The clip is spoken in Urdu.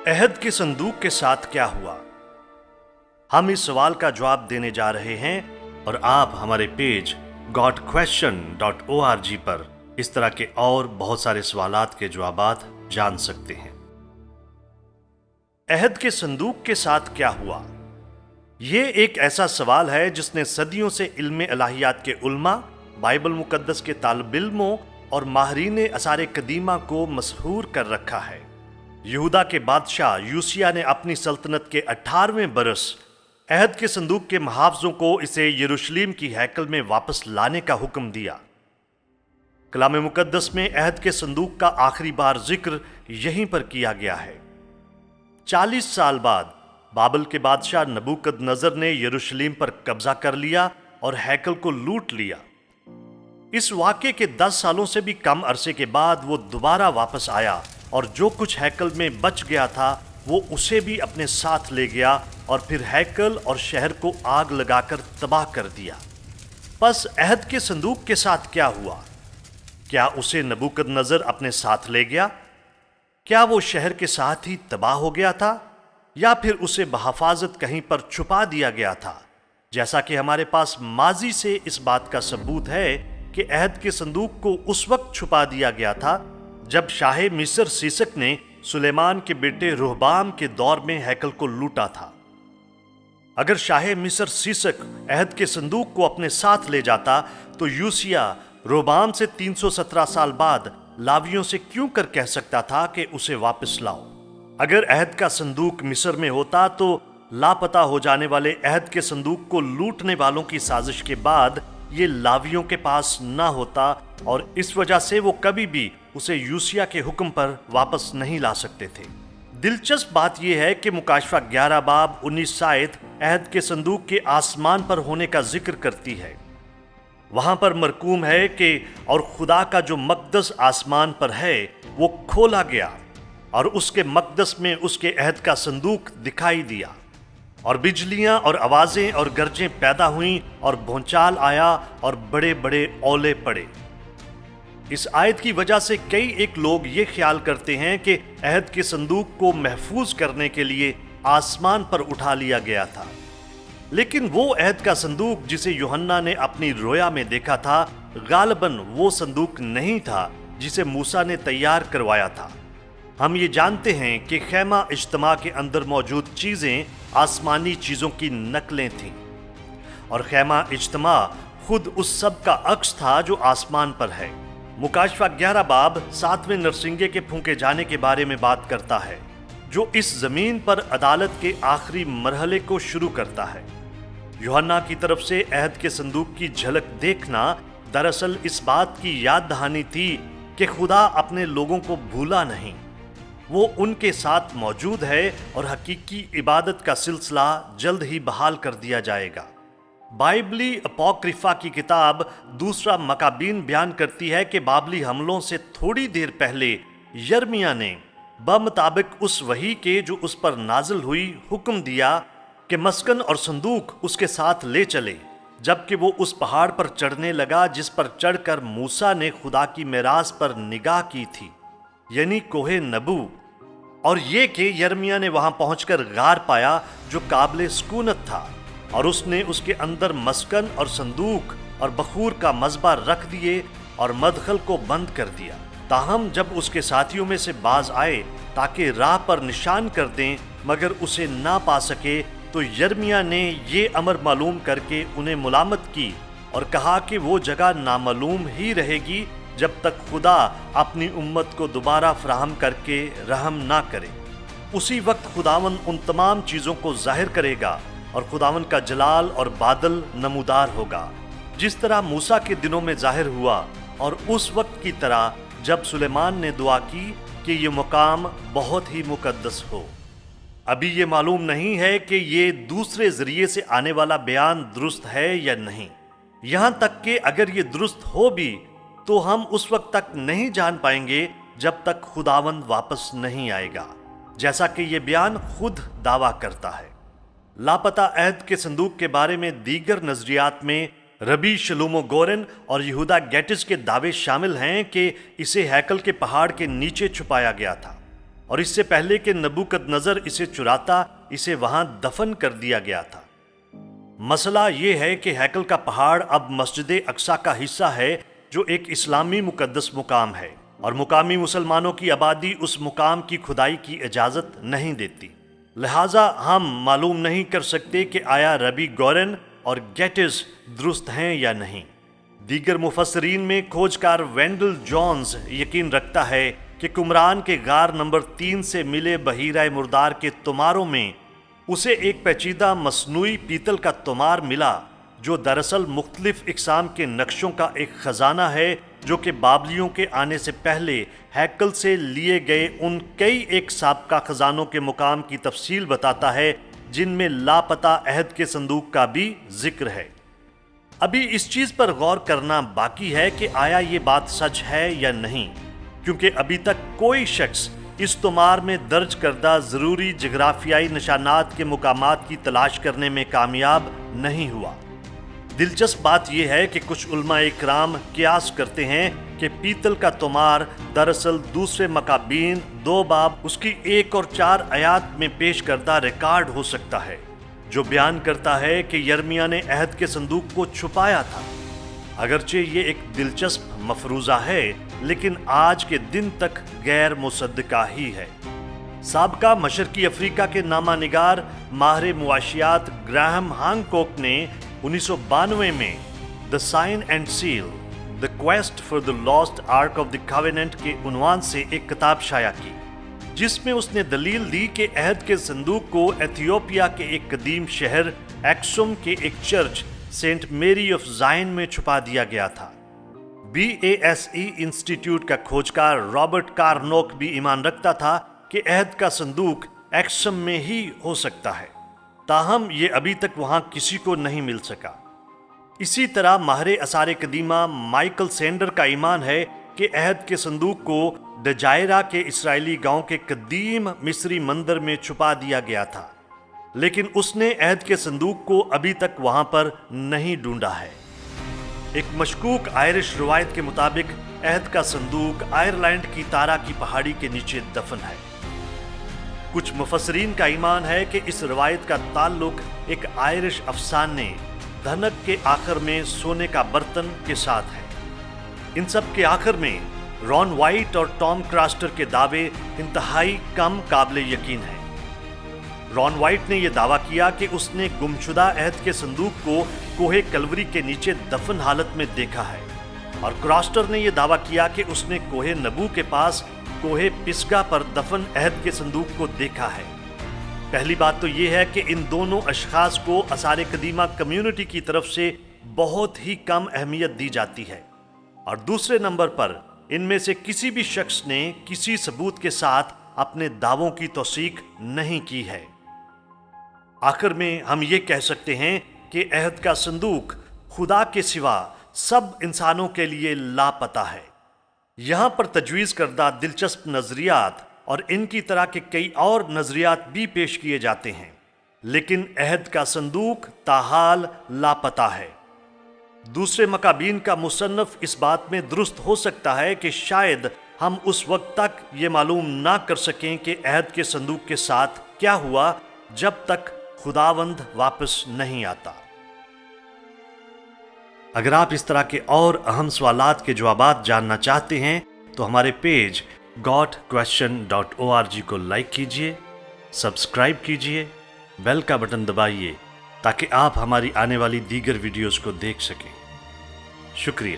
عہد کے صندوق کے ساتھ کیا ہوا؟ ہم اس سوال کا جواب دینے جا رہے ہیں اور آپ ہمارے پیج godquestion.org پر اس طرح کے اور بہت سارے سوالات کے جوابات جان سکتے ہیں۔ عہد کے صندوق کے ساتھ کیا ہوا؟ یہ ایک ایسا سوال ہے جس نے صدیوں سے علم الہیات کے علماء، بائبل مقدس کے طالب علموں اور ماہرین آثار قدیمہ کو مسحور کر رکھا ہے۔ یہودا کے بادشاہ یوسیہ نے اپنی سلطنت کے 18ویں برس عہد کے صندوق کے محافظوں کو اسے یروشلم کی ہیکل میں واپس لانے کا حکم دیا۔ کلام مقدس میں عہد کے صندوق کا آخری بار ذکر یہیں پر کیا گیا ہے۔ 40 سال بعد بابل کے بادشاہ نبوکد نظر نے یروشلم پر قبضہ کر لیا اور ہیکل کو لوٹ لیا۔ اس واقعے کے 10 سالوں سے بھی کم عرصے کے بعد وہ دوبارہ واپس آیا اور جو کچھ ہیکل میں بچ گیا تھا وہ اسے بھی اپنے ساتھ لے گیا اور پھر ہیکل اور شہر کو آگ لگا کر تباہ کر دیا۔ پس عہد کے صندوق کے ساتھ کیا ہوا؟ کیا اسے نبوکد نظر اپنے ساتھ لے گیا؟ کیا وہ شہر کے ساتھ ہی تباہ ہو گیا تھا یا پھر اسے بحفاظت کہیں پر چھپا دیا گیا تھا؟ جیسا کہ ہمارے پاس ماضی سے اس بات کا ثبوت ہے کہ عہد کے صندوق کو اس وقت چھپا دیا گیا تھا جب شاہ مصر سیسک نے سلیمان کے بیٹے رہبام کے دور میں ہیکل کو لوٹا تھا۔ اگر شاہ مصر سیسک عہد کے صندوق کو اپنے ساتھ لے جاتا تو یوسیہ رہبام سے 317 سال بعد لاویوں سے کیوں کر کہہ سکتا تھا کہ اسے واپس لاؤ؟ اگر عہد کا صندوق مصر میں ہوتا تو لاپتہ ہو جانے والے عہد کے صندوق کو لوٹنے والوں کی سازش کے بعد یہ لاویوں کے پاس نہ ہوتا اور اس وجہ سے وہ کبھی بھی اسے یوسیہ کے حکم پر واپس نہیں لا سکتے تھے۔ دلچسپ بات یہ ہے کہ مکاشفہ 11 باب 19 آیت عہد کے صندوق کے آسمان پر ہونے کا ذکر کرتی ہے۔ وہاں پر مرقوم ہے کہ اور خدا کا جو مقدس آسمان پر ہے وہ کھولا گیا اور اس کے مقدس میں اس کے عہد کا صندوق دکھائی دیا، اور بجلیاں اور آوازیں اور گرجیں پیدا ہوئیں اور بھونچال آیا اور بڑے بڑے اولے پڑے۔ اس آیت کی وجہ سے کئی ایک لوگ یہ خیال کرتے ہیں کہ عہد کے صندوق کو محفوظ کرنے کے لیے آسمان پر اٹھا لیا گیا تھا، لیکن وہ عہد کا صندوق جسے یوحنا نے اپنی رویا میں دیکھا تھا غالباً وہ صندوق نہیں تھا جسے موسیٰ نے تیار کروایا تھا۔ ہم یہ جانتے ہیں کہ خیمہ اجتماع کے اندر موجود چیزیں آسمانی چیزوں کی نقلیں تھیں، اور خیمہ اجتماع خود اس سب کا عکس تھا جو آسمان پر ہے۔ مکاشفہ 11 باب 7ویں نرسنگے کے پھونکے جانے کے بارے میں بات کرتا ہے، جو اس زمین پر عدالت کے آخری مرحلے کو شروع کرتا ہے۔ یوحنا کی طرف سے عہد کے صندوق کی جھلک دیکھنا دراصل اس بات کی یاد دہانی تھی کہ خدا اپنے لوگوں کو بھولا نہیں، وہ ان کے ساتھ موجود ہے اور حقیقی عبادت کا سلسلہ جلد ہی بحال کر دیا جائے گا۔ بائبلی اپوکریفا کی کتاب دوسرا مکابین بیان کرتی ہے کہ بابلی حملوں سے تھوڑی دیر پہلے یرمیہ نے بمطابق اس وحی کے جو اس پر نازل ہوئی حکم دیا کہ مسکن اور صندوق اس کے ساتھ لے چلے، جبکہ وہ اس پہاڑ پر چڑھنے لگا جس پر چڑھ کر موسیٰ نے خدا کی میراث پر نگاہ کی تھی، یعنی کوہ نبو، اور یہ کہ یرمیہ نے وہاں پہنچ کر غار پایا جو قابل سکونت تھا، اور اس نے اس کے اندر مسکن اور صندوق اور بخور کا مذبح رکھ دیے اور مدخل کو بند کر دیا۔ تاہم جب اس کے ساتھیوں میں سے باز آئے تاکہ راہ پر نشان کر دیں مگر اسے نہ پا سکے، تو یرمیہ نے یہ امر معلوم کر کے انہیں ملامت کی اور کہا کہ وہ جگہ نامعلوم ہی رہے گی جب تک خدا اپنی امت کو دوبارہ فراہم کر کے رحم نہ کرے۔ اسی وقت خداوند ان تمام چیزوں کو ظاہر کرے گا اور خداوند کا جلال اور بادل نمودار ہوگا، جس طرح موسیٰ کے دنوں میں ظاہر ہوا، اور اس وقت کی طرح جب سلیمان نے دعا کی کہ یہ مقام بہت ہی مقدس ہو۔ ابھی یہ معلوم نہیں ہے کہ یہ دوسرے ذریعے سے آنے والا بیان درست ہے یا نہیں، یہاں تک کہ اگر یہ درست ہو بھی تو ہم اس وقت تک نہیں جان پائیں گے جب تک خداوند واپس نہیں آئے گا، جیسا کہ یہ بیان خود دعویٰ کرتا ہے۔ لاپتہ عہد کے صندوق کے بارے میں دیگر نظریات میں ربی شلومو گورن اور یہودا گیٹس کے دعوے شامل ہیں کہ اسے ہیکل کے پہاڑ کے نیچے چھپایا گیا تھا۔ اور اس سے پہلے کہ نبوکدنضر اسے چراتا اسے وہاں دفن کر دیا گیا تھا۔ مسئلہ یہ ہے کہ ہیکل کا پہاڑ اب مسجد اقصی کا حصہ ہے جو ایک اسلامی مقدس مقام ہے، اور مقامی مسلمانوں کی آبادی اس مقام کی کھدائی کی اجازت نہیں دیتی، لہٰذا ہم معلوم نہیں کر سکتے کہ آیا ربی گورن اور گیٹز درست ہیں یا نہیں۔ دیگر مفسرین میں کھوجکار وینڈل جونز یقین رکھتا ہے کہ قمران کے غار نمبر 3 سے ملے بحیرہ مردار کے تماروں میں اسے ایک پیچیدہ مصنوعی پیتل کا تمار ملا جو دراصل مختلف اقسام کے نقشوں کا ایک خزانہ ہے جو کہ بابلیوں کے آنے سے پہلے ہیکل سے لیے گئے ان کئی ایک سابقہ خزانوں کے مقام کی تفصیل بتاتا ہے جن میں لاپتہ عہد کے صندوق کا بھی ذکر ہے۔ ابھی اس چیز پر غور کرنا باقی ہے کہ آیا یہ بات سچ ہے یا نہیں، کیونکہ ابھی تک کوئی شخص اس تمار میں درج کردہ ضروری جغرافیائی نشانات کے مقامات کی تلاش کرنے میں کامیاب نہیں ہوا۔ دلچسپ بات یہ ہے کہ کچھ علماء اکرام قیاس کرتے ہیں کہ پیتل کا تمار دراصل دوسرے مکابین 2 باب اس کی 1 اور 4 آیات میں پیش کردہ ریکارڈ ہو سکتا ہے جو بیان کرتا ہے کہ یرمیاہ نے عہد کے صندوق کو چھپایا تھا۔ اگرچہ یہ ایک دلچسپ مفروضہ ہے لیکن آج کے دن تک غیر مصدقہ ہی ہے۔ سابقہ مشرقی افریقہ کے نامہ نگار ماہر معاشیات گراہم ہانکوک نے 1992 میں The Sign and Seal: The Quest for the Lost Ark of the Covenant کے عنوان سے ایک کتاب شائع کی، جس میں اس نے دلیل دی کہ عہد کے صندوق کو ایتھیوپیا کے ایک قدیم شہر ایکسوم کے ایک چرچ سینٹ میری آف زائن میں چھپا دیا گیا تھا۔ BASE انسٹیٹیوٹ کا کھوجکار رابرٹ کارنوک بھی ایمان رکھتا تھا کہ عہد کا صندوق ایکسوم میں ہی ہو سکتا ہے، تاہم یہ ابھی تک وہاں کسی کو نہیں مل سکا۔ اسی طرح ماہر آثار قدیمہ مائیکل سینڈر کا ایمان ہے کہ عہد کے صندوق کو دجائرہ کے اسرائیلی گاؤں کے قدیم مصری مندر میں چھپا دیا گیا تھا، لیکن اس نے عہد کے صندوق کو ابھی تک وہاں پر نہیں ڈھونڈا ہے۔ ایک مشکوک آئرش روایت کے مطابق عہد کا صندوق آئرلینڈ کی تارا کی پہاڑی کے نیچے دفن ہے۔ کچھ مفسرین کا ایمان ہے کہ اس روایت کا تعلق ایک آئرش افسانے دھنک کے آخر میں سونے کا برتن کے ساتھ ہے۔ ان سب کے آخر میں رون وائٹ اور ٹام کراسٹر کے دعوے انتہائی کم قابل یقین ہیں۔ رون وائٹ نے یہ دعویٰ کیا کہ اس نے گمشدہ عہد کے صندوق کو کوہ کلوری کے نیچے دفن حالت میں دیکھا ہے، اور کراسٹر نے یہ دعویٰ کیا کہ اس نے کوہ نبو کے پاس کوہ پسگا پر دفن عہد کے صندوق کو دیکھا ہے۔ پہلی بات تو یہ ہے کہ ان دونوں اشخاص کو آثار قدیمہ کمیونٹی کی طرف سے بہت ہی کم اہمیت دی جاتی ہے، اور دوسرے نمبر پر ان میں سے کسی بھی شخص نے کسی ثبوت کے ساتھ اپنے دعووں کی توثیق نہیں کی ہے۔ آخر میں ہم یہ کہہ سکتے ہیں کہ عہد کا صندوق خدا کے سوا سب انسانوں کے لیے لاپتہ ہے۔ یہاں پر تجویز کردہ دلچسپ نظریات اور ان کی طرح کے کئی اور نظریات بھی پیش کیے جاتے ہیں، لیکن عہد کا صندوق تاحال لاپتہ ہے۔ دوسرے مکابین کا مصنف اس بات میں درست ہو سکتا ہے کہ شاید ہم اس وقت تک یہ معلوم نہ کر سکیں کہ عہد کے صندوق کے ساتھ کیا ہوا جب تک خداوند واپس نہیں آتا۔ اگر آپ اس طرح کے اور اہم سوالات کے جوابات جاننا چاہتے ہیں تو ہمارے پیج gotquestion.org کو لائک کیجئے، سبسکرائب کیجئے، بیل کا بٹن دبائیے تاکہ آپ ہماری آنے والی دیگر ویڈیوز کو دیکھ سکیں۔ شکریہ۔